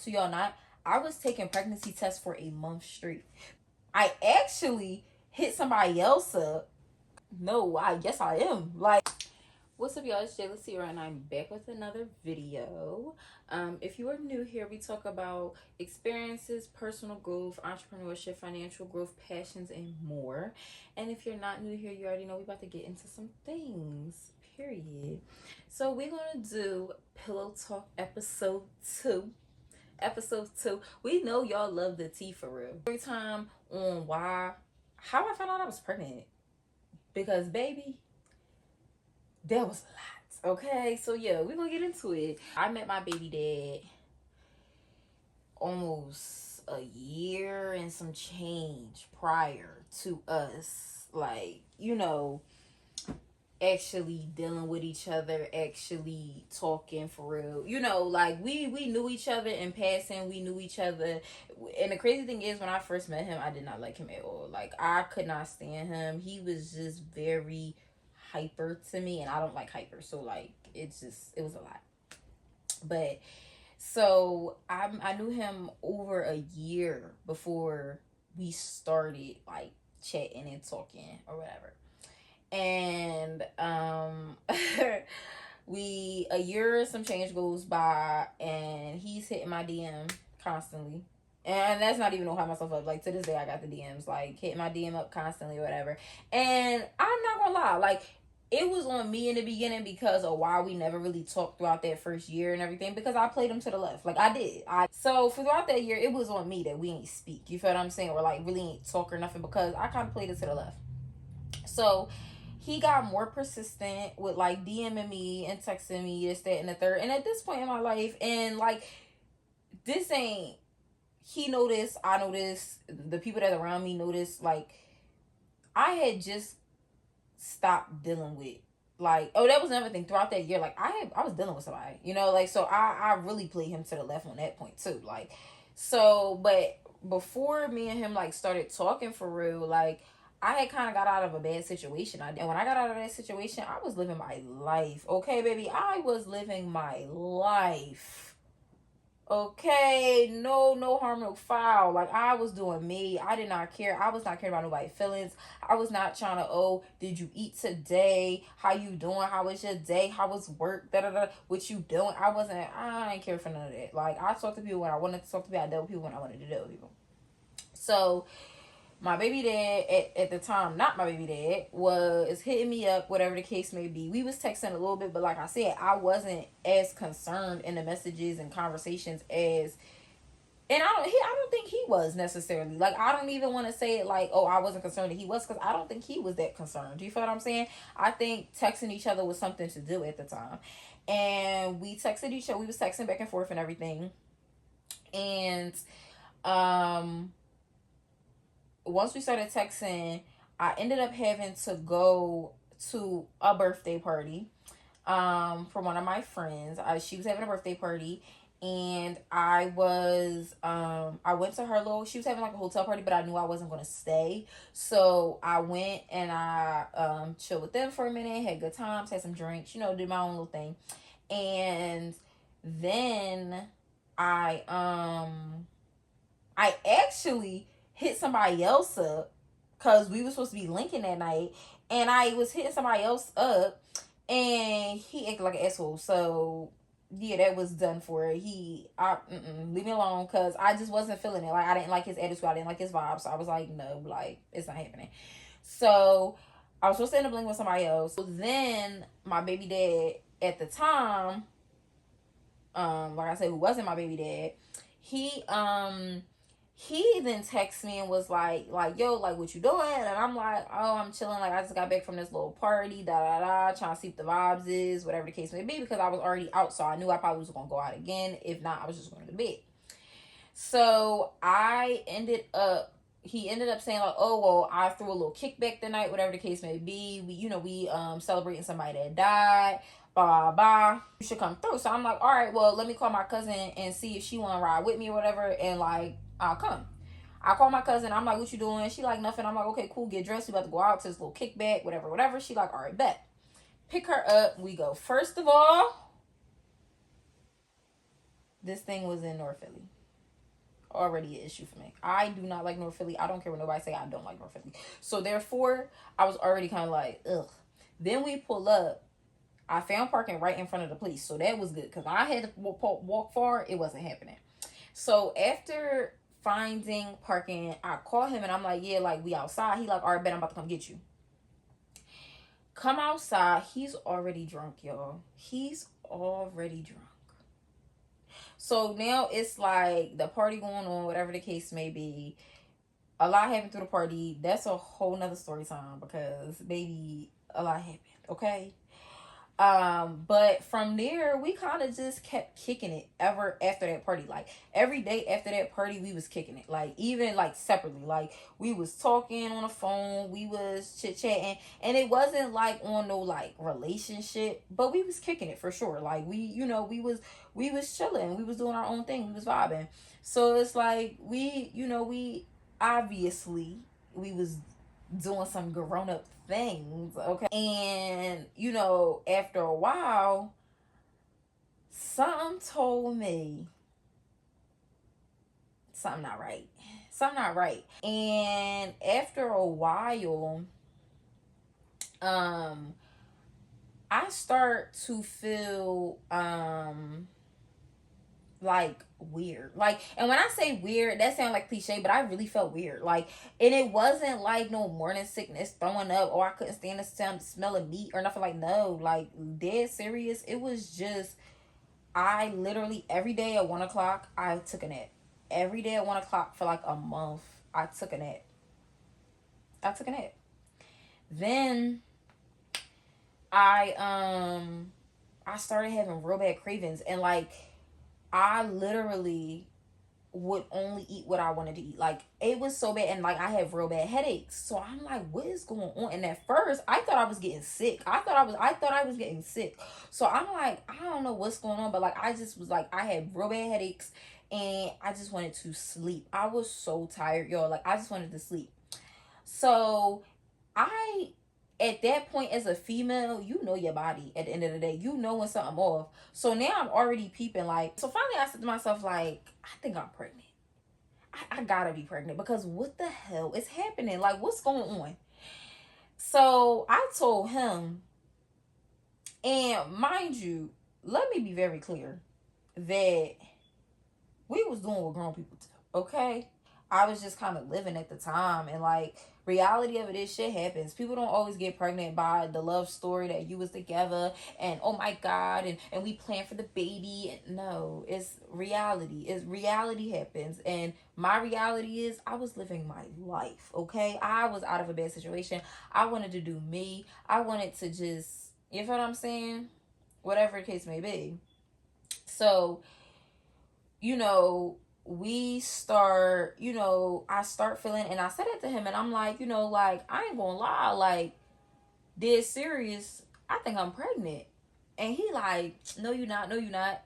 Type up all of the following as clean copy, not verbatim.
to y'all not, I was taking pregnancy tests for a month straight. I actually hit somebody else up. No, I guess I am. Like, what's up, y'all? It's Jay here, and I'm back with another video. If you are new here, we talk about experiences, personal growth, entrepreneurship, financial growth, passions, and more. And if you're not new here, you already know we're about to get into some things, period. So we're going to do Pillow Talk episode 2. Episode 2. We know y'all love the tea for real. Every time on how I found out I was pregnant. Because, baby, that was a lot. Okay, so yeah, we're gonna get into it. I met my baby dad almost a year and some change prior to us, like, actually dealing with each other, actually talking for real. Like, we knew each other in passing, we knew each other. And the crazy thing is, when I first met him, I did not like him at all. Like, I could not stand him. He was just very hyper to me, and I don't like hyper, so like it was a lot. But so I knew him over a year before we started like chatting and talking or whatever. And a year or some change goes by, and he's hitting my DM constantly. And that's not even gonna hide myself up. Like, to this day, I got the DMs, like, hitting my DM up constantly or whatever. And I'm not gonna lie, like, it was on me in the beginning because of why we never really talked throughout that first year and everything, because I played him to the left. Like, I did. So throughout that year, it was on me that we ain't speak. You feel what I'm saying? Or like really ain't talk or nothing, because I kind of played it to the left. So he got more persistent with like DMing me and texting me, this, that, and the third. And at this point in my life, and like, this ain't, he noticed, I noticed, the people that are around me noticed, like, I had just stopped dealing with, like, oh, that was another thing throughout that year. Like, I was dealing with somebody, like, so I really played him to the left on that point too. Like, so, but before me and him like started talking for real, like, I had kind of got out of a bad situation. And when I got out of that situation, I was living my life. Okay, baby, I was living my life. Okay, no harm, no foul. Like, I was doing me. I did not care. I was not caring about nobody's feelings. I was not trying to, oh, did you eat today? How you doing? How was your day? How was work? What you doing? I didn't care for none of that. Like, I talked to people when I wanted to talk to people. I dealt with people when I wanted to deal with people. So my baby dad at the time, not my baby dad, was hitting me up, whatever the case may be. We was texting a little bit, but like I said, I wasn't as concerned in the messages and conversations as, and I don't think he was necessarily. Like, I don't even want to say it like, oh, I wasn't concerned that he was, because I don't think he was that concerned. Do you feel what I'm saying? I think texting each other was something to do at the time. And we texted each other. We was texting back and forth and everything. And once we started texting, I ended up having to go to a birthday party for one of my friends. She was having a birthday party, and I went to her she was having like a hotel party, but I knew I wasn't going to stay. So I went and I chilled with them for a minute, had good times, had some drinks, did my own little thing. And then I actually hit somebody else up, because we were supposed to be linking that night, and I was hitting somebody else up, and he acted like an asshole. So yeah, that was done for. Leave me alone, because I just wasn't feeling it. Like, I didn't like his attitude, I didn't like his vibe, so I was like, no, like, it's not happening. So I was supposed to end up linking with somebody else. So then my baby dad at the time, like I said, who wasn't my baby dad, he then texted me and was like, yo, like, what you doing? And I'm like, oh, I'm chilling. Like, I just got back from this little party, trying to see what the vibes is, whatever the case may be, because I was already out, so I knew I probably was going to go out again. If not, I was just going to bed. So he ended up saying like, oh, well, I threw a little kickback tonight, whatever the case may be. We celebrating somebody that died. Blah, blah, blah. You should come through. So I'm like, all right, well, let me call my cousin and see if she want to ride with me or whatever. And like, I'll come. I call my cousin. I'm like, what you doing? She like, nothing. I'm like, okay, cool. Get dressed. We about to go out to this little kickback, whatever. She like, all right, bet. Pick her up. We go. First of all, this thing was in North Philly. already an issue for me. I do not like North Philly. I don't care what nobody say. I don't like North Philly. So therefore, I was already kind of like, ugh. Then we pull up. I found parking right in front of the police, so that was good because I had to walk far. It wasn't happening. So after finding parking, I call him and I'm like, yeah, like we outside. He like, all right, bet I'm about to come get you. Come outside. He's already drunk, y'all. He's already drunk. So now it's like the party going on, whatever the case may be. A lot happened through the party. That's a whole nother story time because baby, a lot happened. Okay. But from there we kind of just kept kicking it ever after that party. Like every day after that party we was kicking it, like even like separately, like we was talking on the phone, we was chit-chatting, and it wasn't like on no like relationship, but we was kicking it for sure. Like we was chilling, we was doing our own thing, we was vibing. So it's like we obviously we was doing some grown up things, okay? And after a while, something told me something not right. Something not right. And after a while, I start to feel like weird, like, and when I say weird, that sounds like cliche, but I really felt weird, like, and it wasn't like no morning sickness, throwing up, or I couldn't stand the smell of meat or nothing, like, no, like dead serious. It was just, I literally every day at 1 o'clock I took a nap. Every day at 1 o'clock for like a month I took a nap. Then I started having real bad cravings, and like I literally would only eat what I wanted to eat. Like it was so bad, and like I have real bad headaches. So I'm like, what is going on? And at first I thought I was getting sick. I thought I was getting sick. So I'm like, I don't know what's going on, but like I just was like, I had real bad headaches and I just wanted to sleep. I was so tired, y'all. Like I just wanted to sleep. So I, at that point as a female, you know your body at the end of the day. You know when something off. So now I'm already peeping, like, so finally I said to myself, like, I think I'm pregnant. I gotta be pregnant because what the hell is happening? Like, what's going on? So I told him, and mind you, let me be very clear that we was doing what grown people do, okay? I was just kind of living at the time, and like reality of it is shit happens. People don't always get pregnant by the love story that you was together and oh my god, and we plan for the baby. And no, it's reality. It's reality happens, and my reality is I was living my life, okay? I was out of a bad situation. I wanted to do me. I wanted to just, you know what I'm saying? Whatever the case may be. So, we start, I start feeling, and I said it to him, and I'm like, like, I ain't gonna lie, like, dead serious, I think I'm pregnant. And he like, no, you're not, no, you're not.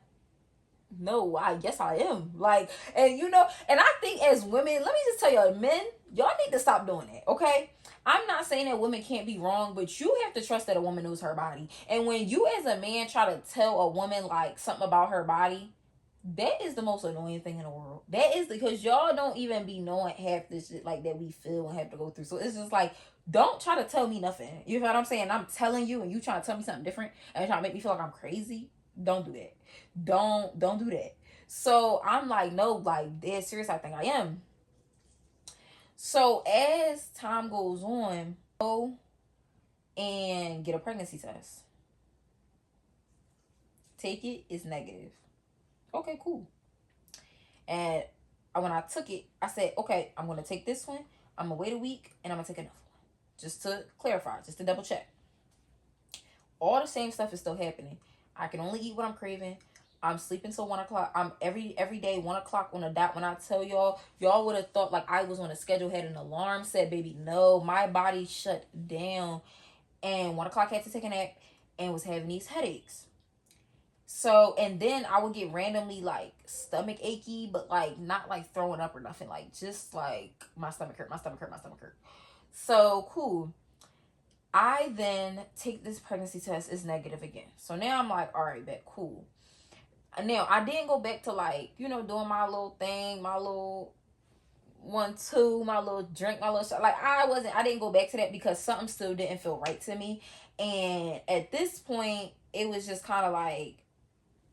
No, yes, I am. Like, and and I think as women, let me just tell y'all, men, y'all need to stop doing that, okay? I'm not saying that women can't be wrong, but you have to trust that a woman knows her body. And when you as a man try to tell a woman like something about her body, that is the most annoying thing in the world. That is because y'all don't even be knowing half this shit like that we feel and have to go through. So it's just like, don't try to tell me nothing. You know what I'm saying? I'm telling you and you trying to tell me something different and trying to make me feel like I'm crazy. Don't do that. Don't do that. So I'm like, no, like dead serious, I think I am. So as time goes on, go and get a pregnancy test. Take it, it's negative. Okay, cool. And when I took it, I said, okay, I'm going to take this one. I'm going to wait a week and I'm going to take another one. Just to clarify, just to double check. All the same stuff is still happening. I can only eat what I'm craving. I'm sleeping till 1 o'clock. I'm every day 1 o'clock on the dot. When I tell y'all would have thought like I was on a schedule, had an alarm set, baby. No, my body shut down. And 1 o'clock I had to take a nap and was having these headaches. So, and then I would get randomly like stomach achy, but like not like throwing up or nothing, like just like my stomach hurt. So cool. I then take this pregnancy test, is negative again. So now I'm like, all right, bet, cool. Now, I didn't go back to like, doing my little thing, my little 1, 2, my little drink, my little shot. Like, I didn't go back to that because something still didn't feel right to me. And at this point, it was just kind of like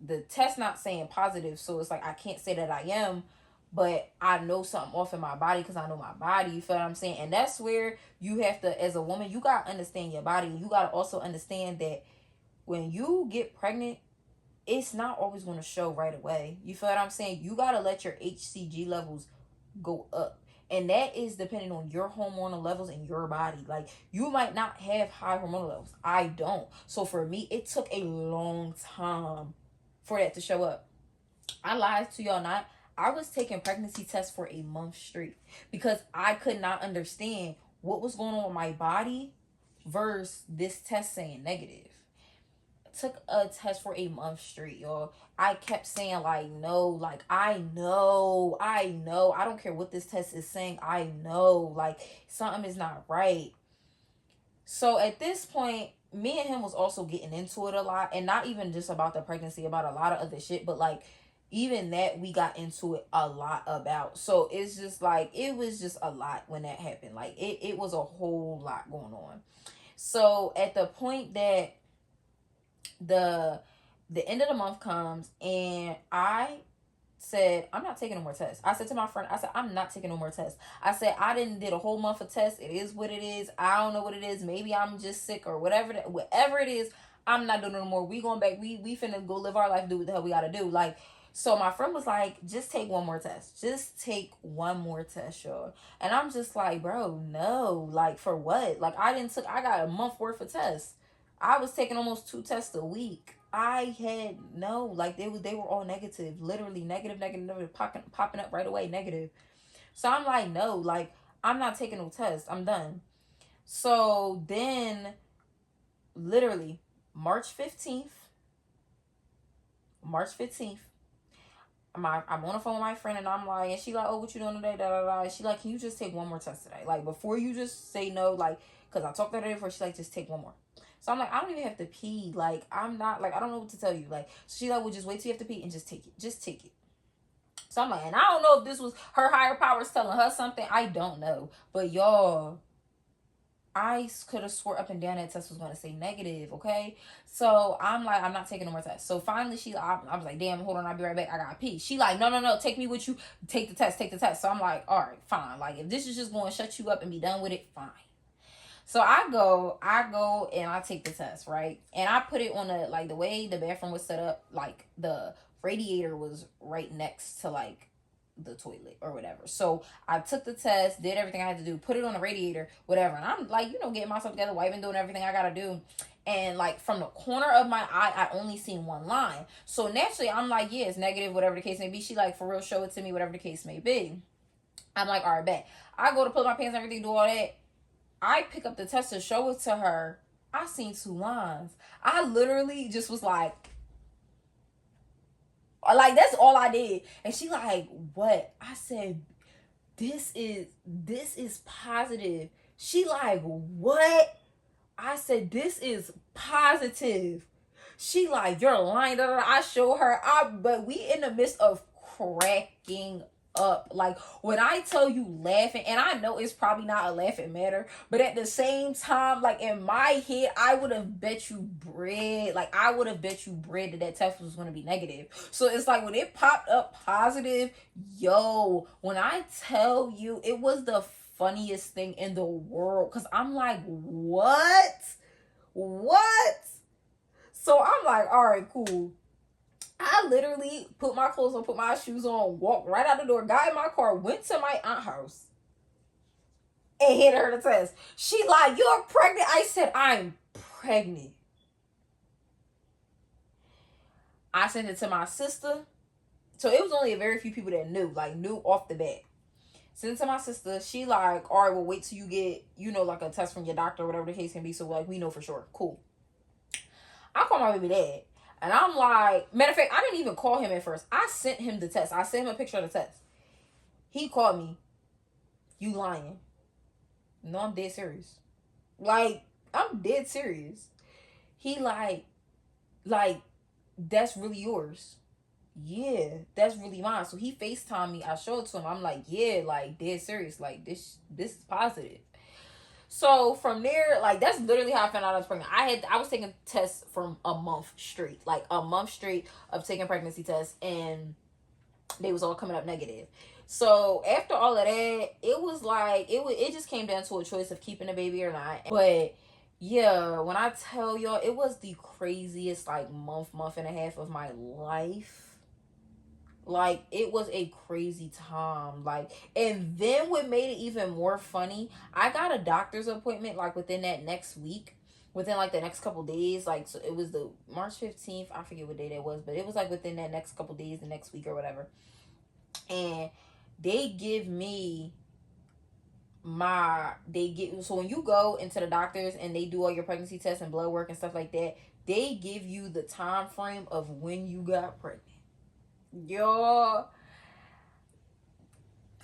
the test not saying positive. So it's like, I can't say that I am, but I know something off in my body because I know my body. You feel what I'm saying? And that's where you have to, as a woman, you got to understand your body. And you got to also understand that when you get pregnant, it's not always going to show right away. You feel what I'm saying? You got to let your HCG levels go up. And that is depending on your hormonal levels in your body. Like, you might not have high hormonal levels. I don't. So for me, it took a long time for that to show up. I lied to y'all not. I was taking pregnancy tests for a month straight because I could not understand what was going on with my body versus this test saying negative. Took a test for a month straight, y'all. I kept saying like, no, like, I know, I don't care what this test is saying, I know, like, something is not right. So at this point, me and him was also getting into it a lot, and not even just about the pregnancy, about a lot of other shit, but like, even that we got into it a lot about. So it's just like, it was just a lot when that happened. Like, it was a whole lot going on. So at the point that the end of the month comes, and I said, I'm not taking no more tests. I said to my friend, I said, I'm not taking no more tests. I said, I did a whole month of tests. It is what it is. I don't know what it is. Maybe I'm just sick or whatever it is. I'm not doing it no more. We going back. We finna go live our life, do what the hell we gotta do. Like, so my friend was like, just take one more test. Just take one more test, y'all. And I'm just like, bro, no. Like, for what? Like, I got a month worth of tests. I was taking almost 2 tests a week. I had no, like, they were all negative, literally negative, popping up right away, negative. So I'm like, no, like, I'm not taking no tests. I'm done. So then, literally, March 15th, I'm on the phone with my friend, and I'm like, and she like, oh, what you doing today? Da da da. And she like, can you just take one more test today? Like, before you just say no, like, because I talked to her before. She like, just take one more. So I'm like, I don't even have to pee. Like, I'm not, like, I don't know what to tell you. Like, so she like, well, just wait till you have to pee and just take it. Just take it. So I'm like, and I don't know if this was her higher powers telling her something. I don't know. But y'all, I could have swore up and down that test was going to say negative, okay? So I'm like, I'm not taking no more tests. So finally, I was like, damn, hold on, I'll be right back. I got to pee. She like, no, take me with you. Take the test. So I'm like, all right, fine. Like, if this is just going to shut you up and be done with it, fine. So I go and I take the test, right? And I put it on the way the bathroom was set up, like, the radiator was right next to, like, the toilet or whatever. So I took the test, did everything I had to do, put it on the radiator, whatever. And I'm like, getting myself together, wiping, doing everything I gotta do. And like, from the corner of my eye, I only seen one line. So naturally, I'm like, yeah, it's negative, whatever the case may be. She like, for real, show it to me, whatever the case may be. I'm like, all right, bet. I go to put my pants and everything, do all that. I pick up the test to show it to her. I seen 2 lines. I literally just was like, that's all I did. And she like, what? I said, this is positive. She like, what? I said, this is positive. She like, you're lying. I show her. But we in the midst of cracking up. Like, when I tell you laughing, and I know it's probably not a laughing matter, but at the same time, like, in my head, I would have bet you bread. Like, I would have bet you bread that test was going to be negative. So it's like, when it popped up positive, yo, when I tell you, it was the funniest thing in the world. Because I'm like, what? So I'm like, all right, cool. I literally put my clothes on, put my shoes on, walked right out the door, got in my car, went to my aunt's house, and handed her the test. She like, you're pregnant? I said, I'm pregnant. I sent it to my sister. So it was only a very few people that knew off the bat. Sent it to my sister. She like, all right, well, wait till you get, like, a test from your doctor or whatever the case can be. So, like, we know for sure. Cool. I call my baby dad. And I'm like, matter of fact, I didn't even call him at first. I sent him the test. I sent him a picture of the test. He called me. You lying. No, I'm dead serious. Like, I'm dead serious. He like, that's really yours. yeah, that's really mine. So he FaceTimed me. I showed it to him. I'm like, yeah, like dead serious. Like this is positive. So from there, like that's literally how I found out I was pregnant. I was taking tests from a month straight, like a month straight of taking pregnancy tests, and they was all coming up negative. So after all of that, it was like it just came down to a choice of keeping the baby or not. But yeah, when I tell y'all, it was the craziest like month and a half of my life. Like it was a crazy time. Like, and then what made it even more funny, I got a doctor's appointment like within that next week, within like the next couple days. Like, so it was the March 15th, I forget what day that was, but it was like within that next couple days, the next week or whatever. And they give me so when you go into the doctors and they do all your pregnancy tests and blood work and stuff like that, they give you the time frame of when you got pregnant. Y'all,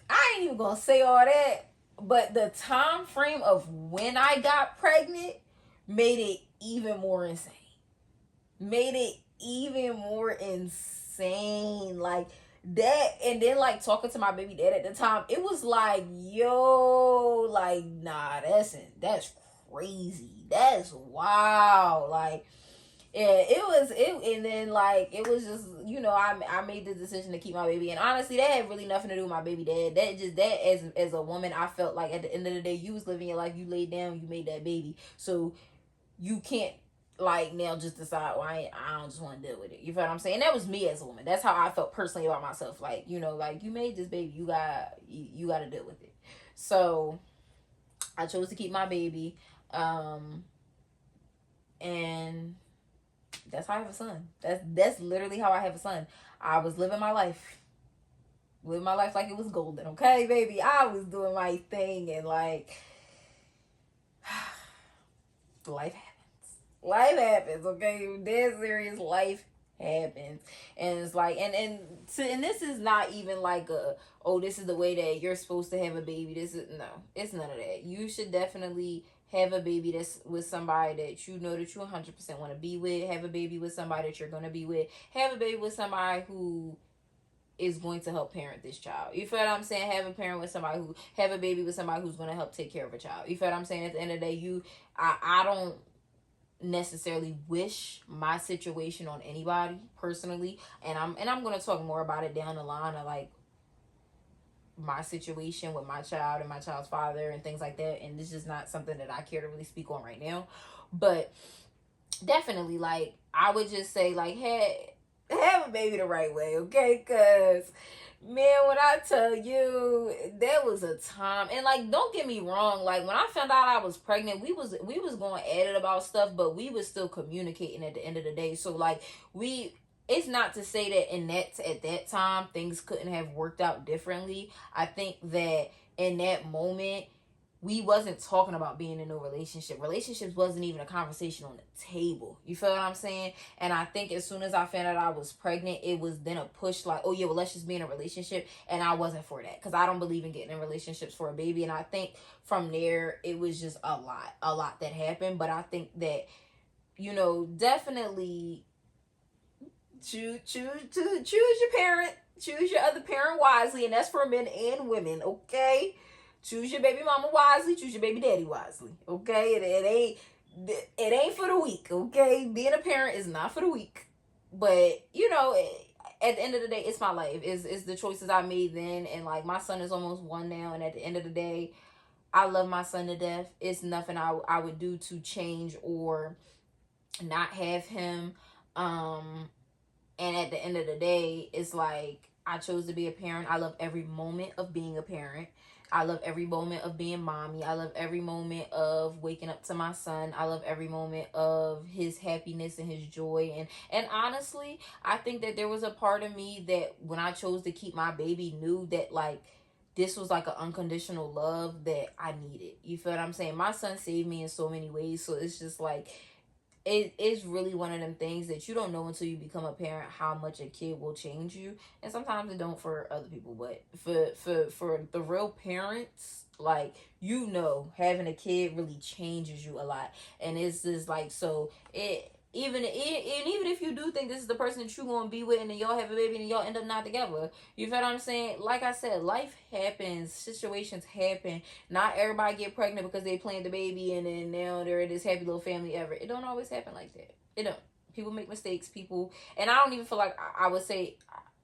I ain't even gonna say all that, but the time frame of when I got pregnant made it even more insane. Made it even more insane. Like that, and then like talking to my baby dad at the time, it was like, yo, like, nah, that's crazy. That's wild. Like, yeah, and then like it was just, I made the decision to keep my baby, and honestly that had really nothing to do with my baby dad. That as a woman, I felt like at the end of the day, you was living your life, you laid down, you made that baby, so you can't like now just decide, well, I don't just want to deal with it. You feel what I'm saying? That was me as a woman. That's how I felt personally about myself. Like, like you made this baby, you got to deal with it. So I chose to keep my baby, and that's how I have a son. That's literally how I have a son. I was living my life. Living my life like it was golden, okay, baby? I was doing my thing, and like life happens. Life happens, okay? Dead serious, life happens. And it's like, and this is not even like this is the way that you're supposed to have a baby. No, it's none of that. You should definitely have a baby that's with somebody that you know that you 100% want to be with. Have a baby with somebody that you're going to be with. Have a baby with somebody who is going to help parent this child. You feel what I'm saying? Have a baby with somebody who's going to help take care of a child. You feel what I'm saying? At the end of the day, I don't necessarily wish my situation on anybody personally, and I'm going to talk more about it down the line of like my situation with my child and my child's father and things like that, and this is not something that I care to really speak on right now. But definitely, like, I would just say, like, hey, have a baby the right way, okay? Because man, when I tell you, there was a time, and like, don't get me wrong, like when I found out I was pregnant, we was going at it about stuff, but we was still communicating at the end of the day. So like, it's not to say that at that time things couldn't have worked out differently. I think that in that moment we wasn't talking about being in a relationship. Relationships wasn't even a conversation on the table. You feel what I'm saying? And I think as soon as I found out I was pregnant, it was then a push like, oh yeah, well, let's just be in a relationship. And I wasn't for that, because I don't believe in getting in relationships for a baby. And I think from there, it was just a lot that happened. But I think that, definitely choose your parent, choose your other parent wisely. And that's for men and women, okay? Choose your baby mama wisely. Choose your baby daddy wisely. Okay, it ain't for the weak. Okay, being a parent is not for the weak. But at the end of the day, it's my life. It's the choices I made then, and like my son is almost 1 now. And at the end of the day, I love my son to death. It's nothing I would do to change or not have him. And at the end of the day, it's like I chose to be a parent. I love every moment of being a parent. I love every moment of being mommy. I love every moment of waking up to my son. I love every moment of his happiness and his joy. And honestly, I think that there was a part of me that when I chose to keep my baby knew that like this was like an unconditional love that I needed. You feel what I'm saying? My son saved me in so many ways. So it's just like it is really one of them things that you don't know until you become a parent how much a kid will change you. And sometimes it don't for other people, but for the real parents, like, having a kid really changes you a lot. And it's just like, so even if you do think this is the person that you gonna be with, and then y'all have a baby and y'all end up not together, you feel what I'm saying? Like I said, life happens, situations happen. Not everybody get pregnant because they planned the baby and then now they're this happy little family ever. It don't always happen like that. It don't. People make mistakes. People, and I don't even feel like I would say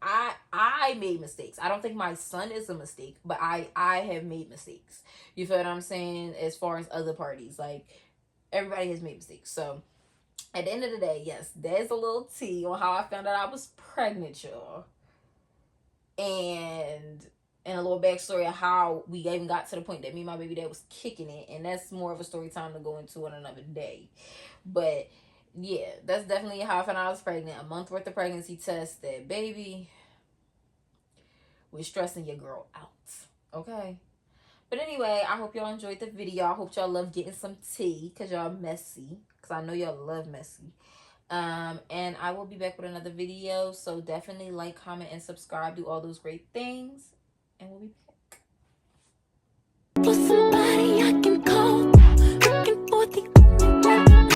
I made mistakes. I don't think my son is a mistake, but I have made mistakes. You feel what I'm saying? As far as other parties, like everybody has made mistakes. So at the end of the day, yes, there's a little tea on how I found out I was pregnant, y'all. And a little backstory of how we even got to the point that me and my baby dad was kicking it. And that's more of a story time to go into on another day. But yeah, that's definitely how I found out I was pregnant. A month worth of pregnancy test that baby was stressing your girl out. Okay? But anyway, I hope y'all enjoyed the video. I hope y'all love getting some tea because y'all messy. Because I know y'all love messy. And I will be back with another video. So definitely like, comment, and subscribe. Do all those great things. And we'll be back.